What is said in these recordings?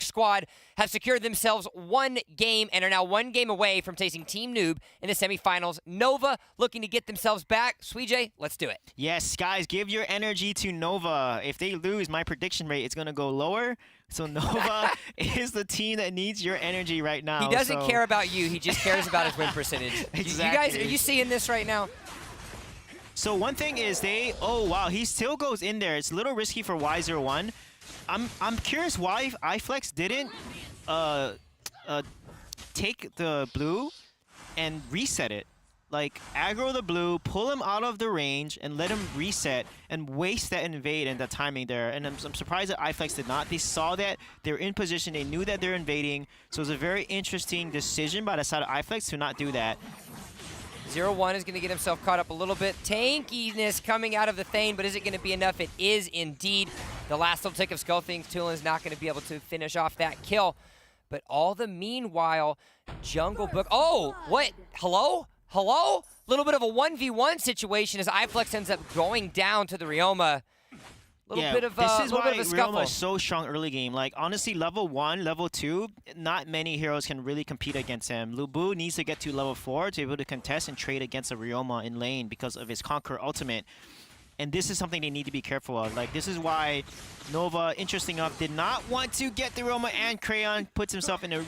Squad have secured themselves one game and are now one game away from facing Team Noob in the semifinals. Nova looking to get themselves back. Sweej, let's do it. Yes, guys, give your energy to Nova. If they lose, my prediction rate is going to go lower. So Nova is the team that needs your energy right now. He doesn't care about you. He just cares about his win percentage. Exactly. You guys, are you seeing this right now? So one thing is oh wow, he still goes in there. It's a little risky for Y01. I'm curious why iFlex didn't take the blue and reset it. Like, aggro the blue, pull him out of the range, and let him reset and waste that invade and the timing there. And I'm surprised that iFlex did not. They saw that, they're in position, they knew that they're invading. So it was a very interesting decision by the side of iFlex to not do that. 0-1 is going to get himself caught up a little bit. Tankiness coming out of the Thane, but is it going to be enough? It is indeed. The last little tick of Skull Things, Tulin is not going to be able to finish off that kill. But all the meanwhile, JungleBook. Oh, what? Hello? Hello? Little bit of a 1v1 situation as iFlex ends up going down to the Ryoma. Little bit of a scuffle. This is why Ryoma is so strong early game. Like, honestly, level 1, level 2, not many heroes can really compete against him. Lubu needs to get to level 4 to be able to contest and trade against a Ryoma in lane because of his Conqueror ultimate. And this is something they need to be careful of. Like, this is why Nova, interesting enough, did not want to get the Ryoma, and Crayon puts himself in a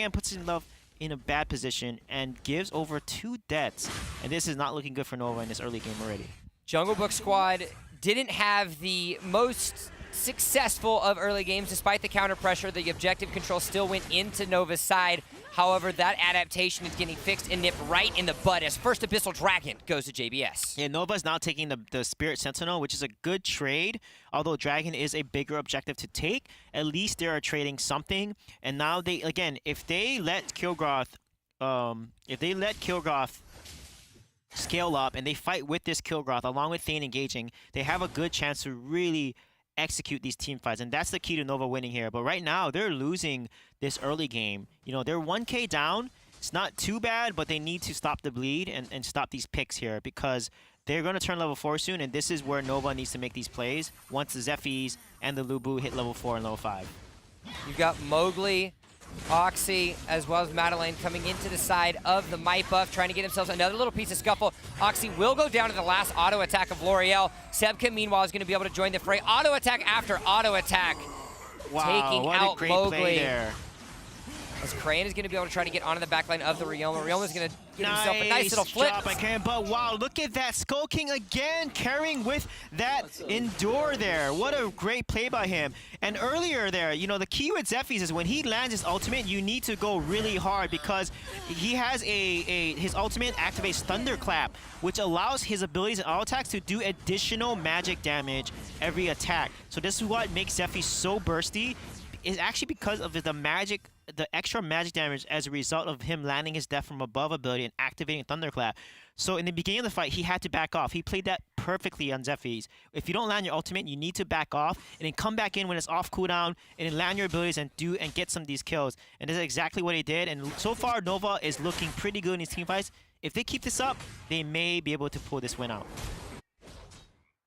puts himself in a bad position and gives over 2 deaths. And this is not looking good for Nova in this early game already. JungleBookSquad didn't have the most successful of early games despite the counter pressure. The objective control still went into Nova's side. However, that adaptation is getting fixed and nipped right in the butt as first Abyssal Dragon goes to JBS. Yeah, Nova's now taking the Spirit Sentinel, which is a good trade. Although Dragon is a bigger objective to take, at least they are trading something. And now they, again, if they let Kilgroth scale up and they fight with this Kilgroth along with Thane engaging, they have a good chance to really execute these team fights, and that's the key to Nova winning here. But right now, they're losing this early game. You know, they're 1k down. It's not too bad, but they need to stop the bleed and stop these picks here because they're going to turn level 4 soon, and this is where Nova needs to make these plays once the Zephyrs and the Lubu hit level 4 and level 5. You've got Mowgli, Oxy, as well as Madeline coming into the side of the Might Buff, trying to get themselves another little piece of scuffle. Oxy will go down to the last auto attack of L'Oreal. Sebka, meanwhile, is going to be able to join the fray. Auto attack after auto attack. Wow, taking what out a great Mowgli play there. As Crane is going to be able to try to get onto the backline of the Ryoma. Ryoma's going to get himself a nice little flip. Drop, but wow, look at that. Skull King again carrying with that Endure there. What a great play by him. And earlier there, you know, the key with Zephyrs is when he lands his ultimate, you need to go really hard because he has his ultimate activates Thunderclap, which allows his abilities and auto attacks to do additional magic damage every attack. So this is what makes Zephyrs so bursty. Is actually because of the extra magic damage as a result of him landing his Death from Above ability and activating Thunderclap. So in the beginning of the fight, he had to back off. He played that perfectly on Zephyrs. If you don't land your ultimate, you need to back off and then come back in when it's off cooldown and then land your abilities and get some of these kills. And this is exactly what he did. And so far, Nova is looking pretty good in these team fights. If they keep this up, they may be able to pull this win out.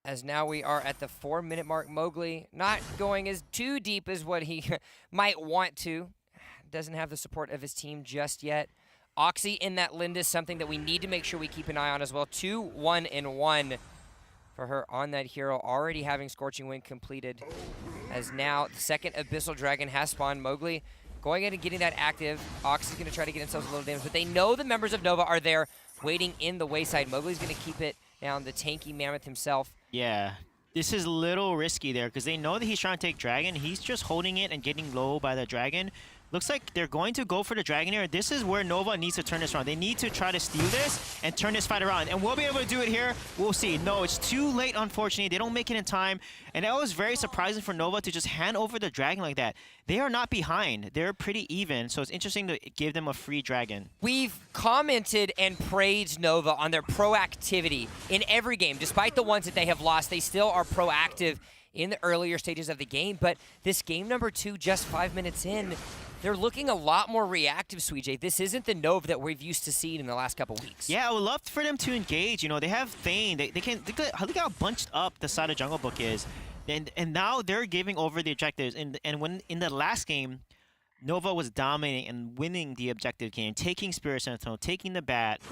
As now we are at the 4-minute mark. Mowgli not going as too deep as what he might want to. Doesn't have the support of his team just yet. Oxy in that Linda is something that we need to make sure we keep an eye on as well. 2-1-1 for her on that hero, already having Scorching Wind completed. As now the second Abyssal Dragon has spawned. Mowgli going in and getting that active. Oxy's going to try to get himself a little damage, but they know the members of Nova are there waiting in the wayside. Mowgli's going to keep it down, the tanky mammoth himself. Yeah, this is a little risky there because they know that he's trying to take Dragon. He's just holding it and getting low by the Dragon. Looks like they're going to go for the Dragon here. This is where Nova needs to turn this around. They need to try to steal this and turn this fight around. And we'll be able to do it here. We'll see. No, it's too late, unfortunately. They don't make it in time. And that was very surprising for Nova to just hand over the Dragon like that. They are not behind. They're pretty even. So it's interesting to give them a free Dragon. We've commented and praised Nova on their proactivity in every game. Despite the ones that they have lost, they still are proactive in the earlier stages of the game. But this game number 2, just 5 minutes in, they're looking a lot more reactive, Sweej. This isn't the Nova that we've used to seeing in the last couple weeks. Yeah, I would love for them to engage. You know, they have Thane. Look how bunched up the side of JungleBook is. And now they're giving over the objectives. And when in the last game, Nova was dominating and winning the objective game, taking Spirit Sentinel, taking the bat,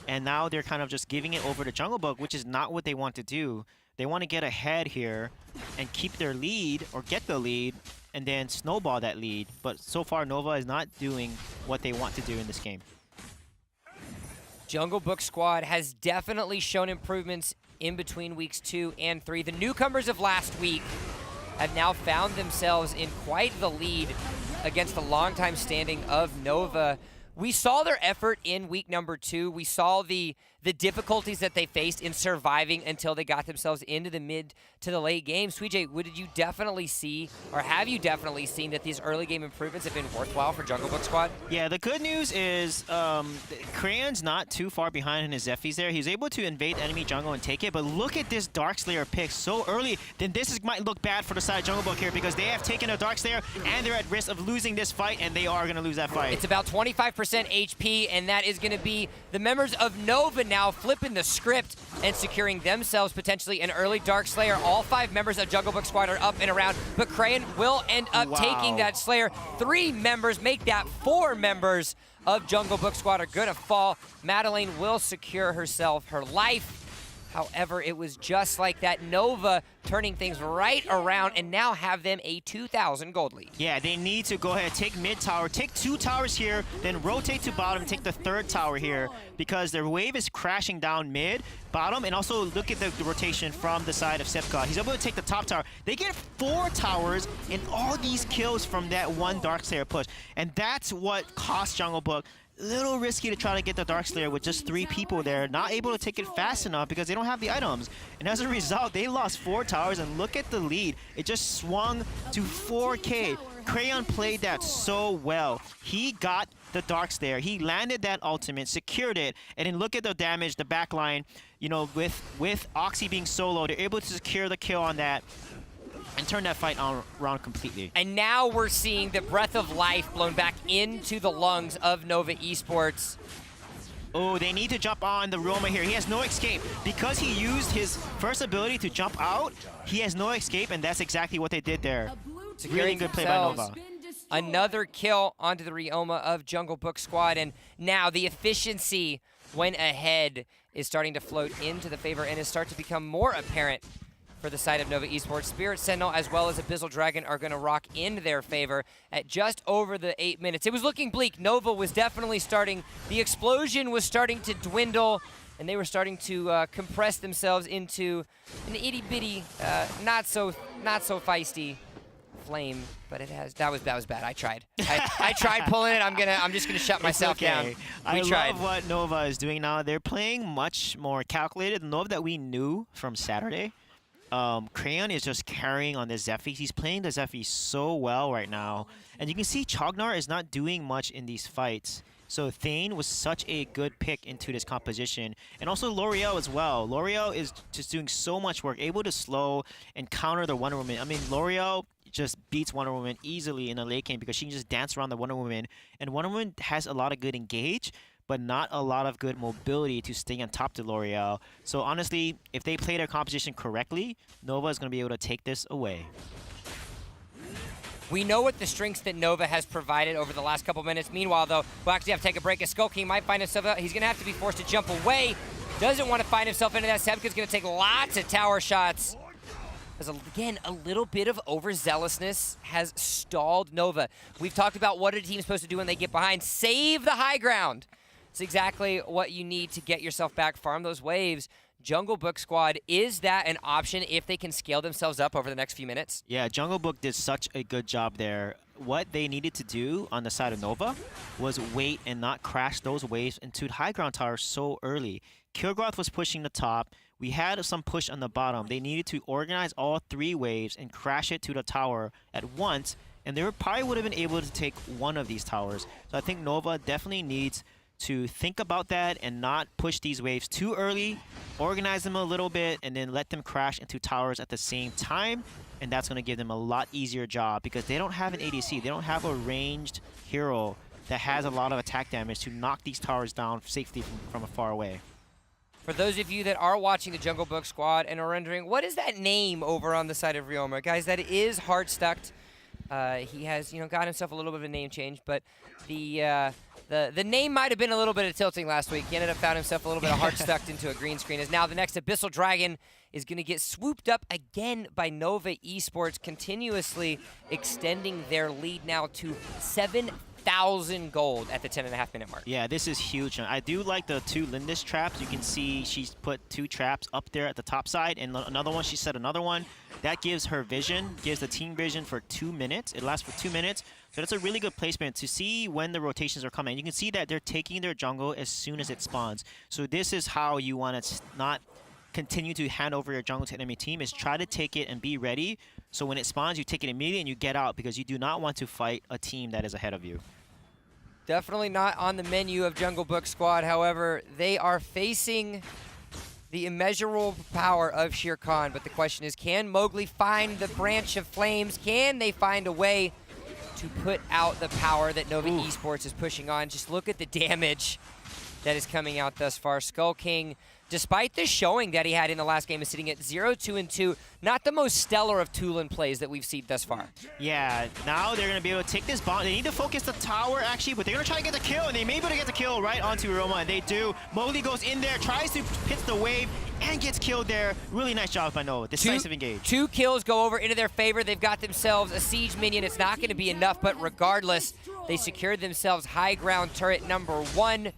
and now they're kind of just giving it over to JungleBook, which is not what they want to do. They want to get ahead here and keep their lead or get the lead and then snowball that lead. But so far, Nova is not doing what they want to do in this game. JungleBookSquad has definitely shown improvements in between weeks 2 and 3. The newcomers of last week have now found themselves in quite the lead against the longtime standing of Nova. We saw their effort in week number 2. We saw the difficulties that they faced in surviving until they got themselves into the mid to the late game. Sweetjay, what did you definitely see, or have you definitely seen that these early game improvements have been worthwhile for JungleBookSquad? Yeah, the good news is Crayon's not too far behind in his Zephyrs there. He's able to invade enemy jungle and take it, but look at this Darkslayer pick so early. Then this might look bad for the side of JungleBook here because they have taken a Darkslayer and they're at risk of losing this fight, and they are going to lose that fight. It's about 25% HP, and that is going to be the members of Nova now flipping the script and securing themselves potentially an early Darkslayer. All 5 members of JungleBookSquad are up and around, but Crayon will end up taking that Slayer. 3 members make that 4 members of JungleBookSquad are gonna fall. Madeline will secure herself her life. However, it was just like that. Nova turning things right around and now have them a 2,000 gold lead. Yeah, they need to go ahead, take mid tower, take 2 towers here, then rotate to bottom, take the 3rd tower here because their wave is crashing down mid, bottom, and also look at the rotation from the side of Sepka. He's able to take the top tower. They get 4 towers and all these kills from that one Darkslayer push. And that's what cost JungleBook. Little risky to try to get the Darkslayer with just 3 people there, not able to take it fast enough because they don't have the items. And as a result, they lost 4 towers, and look at the lead. It just swung to 4K. Crayon played that so well. He got the Darkslayer, he landed that ultimate, secured it, and then look at the damage, the backline, you know, with Oxy being solo, they're able to secure the kill on that and turn that fight around completely. And now we're seeing the breath of life blown back into the lungs of Nova Esports. Oh, they need to jump on the Roma here. He has no escape. Because he used his first ability to jump out, he has no escape, and that's exactly what they did there. Really good play by Nova. Another kill onto the Ryoma of JungleBookSquad, and now the efficiency when ahead is starting to float into the favor and is starting to become more apparent for the side of Nova Esports. Spirit Sentinel as well as Abyssal Dragon are going to rock in their favor at just over the 8 minutes. It was looking bleak. Nova was definitely starting, the explosion was starting to dwindle, and they were starting to compress themselves into an itty-bitty, not so feisty flame, but it has, that was bad. I tried. I tried pulling it. I'm just gonna shut myself down. I love what Nova is doing now. They're playing much more calculated. The Nova that we knew from Saturday. Crayon is just carrying on the Zephyrs. He's playing the Zephyrs so well right now. And you can see Chognar is not doing much in these fights. So Thane was such a good pick into this composition. And also L'Oreal as well. L'Oreal is just doing so much work, able to slow and counter the Wonder Woman. I mean, L'Oreal just beats Wonder Woman easily in the late game because she can just dance around the Wonder Woman. And Wonder Woman has a lot of good engage, but not a lot of good mobility to stay on top to L'Oreal. So honestly, if they play their composition correctly, Nova is going to be able to take this away. We know what the strengths that Nova has provided over the last couple minutes. Meanwhile, though, we'll actually have to take a break. As Skull King might find himself out. He's going to have to be forced to jump away. Doesn't want to find himself into that. Sebka's going to take lots of tower shots. As again, a little bit of overzealousness has stalled Nova. We've talked about what a team's supposed to do when they get behind. Save the high ground. It's exactly what you need to get yourself back, farm those waves. JungleBookSquad, is that an option if they can scale themselves up over the next few minutes? Yeah, JungleBook did such a good job there. What they needed to do on the side of Nova was wait and not crash those waves into the high ground tower so early. Kilgroth was pushing the top. We had some push on the bottom. They needed to organize all 3 waves and crash it to the tower at once, and they probably would have been able to take one of these towers. So I think Nova definitely needs to think about that and not push these waves too early, organize them a little bit, and then let them crash into towers at the same time. And that's going to give them a lot easier job because they don't have an ADC. They don't have a ranged hero that has a lot of attack damage to knock these towers down safely from afar away. For those of you that are watching the Jungle Book Squad and are wondering, what is that name over on the side of Ryoma? Guys, that is Heartstucked. He has, got himself a little bit of a name change, but the name might have been a little bit of tilting last week. He ended up found himself a little bit of Heartstucked into a green screen. As now the next Abyssal Dragon is going to get swooped up again by Nova Esports, continuously extending their lead now to 7,000 gold at the 10.5-minute mark. Yeah, this is huge. I do like the 2 Lindis traps. You can see she's put 2 traps up there at the top side, and another one, she set another one. That gives her vision, gives the team vision for 2 minutes. It lasts for 2 minutes. So that's a really good placement to see when the rotations are coming. You can see that they're taking their jungle as soon as it spawns. So this is how you want to not continue to hand over your jungle to enemy team, is try to take it and be ready. So when it spawns, you take it immediately and you get out, because you do not want to fight a team that is ahead of you. Definitely not on the menu of Jungle Book Squad. However, they are facing the immeasurable power of Shere Khan. But the question is, can Mowgli find the branch of flames? Can they find a way to put out the power that Nova Esports is pushing on? Just look at the damage that is coming out thus far. Skull King, despite the showing that he had in the last game, is sitting at 0-2-2. Not the most stellar of Tulin plays that we've seen thus far. Yeah, now they're going to be able to take this bomb. They need to focus the tower, actually, but they're going to try to get the kill, and they may be able to get the kill right onto Roma, and they do. Mowgli goes in there, tries to hit the wave, and gets killed there. Really nice job by Nova. Decisive engage. 2 kills go over into their favor. They've got themselves a siege minion. It's not going to be enough, but regardless, they secured themselves high ground turret number 1.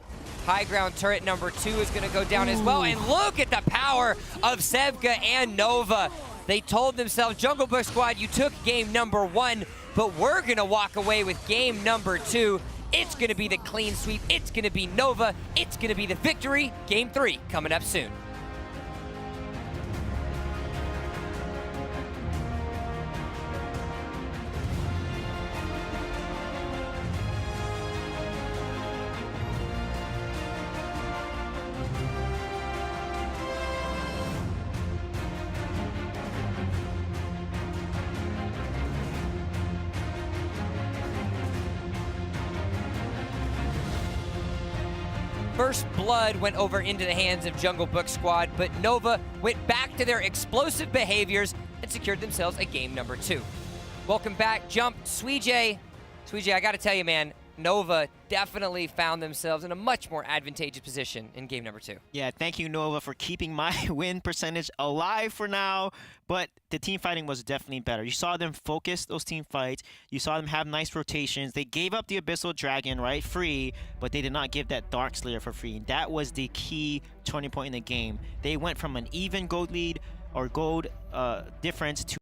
High ground turret number 2 is going to go down as well. And look at the power of Sevka and Nova. They told themselves, Jungle Book Squad, you took game number 1, but we're going to walk away with game number 2. It's going to be the clean sweep. It's going to be Nova. It's going to be the victory. Game 3 coming up soon. First blood went over into the hands of Jungle Book Squad, but Nova went back to their explosive behaviors and secured themselves a game number 2. Welcome back, Jump, Sweej. Sweej, I gotta tell you, man, Nova definitely found themselves in a much more advantageous position in game number 2. Yeah, thank you, Nova, for keeping my win percentage alive for now. But the team fighting was definitely better. You saw them focus those team fights. You saw them have nice rotations. They gave up the Abyssal Dragon, right, free, but they did not give that Dark Slayer for free. That was the key turning point in the game. They went from an even gold lead or gold difference to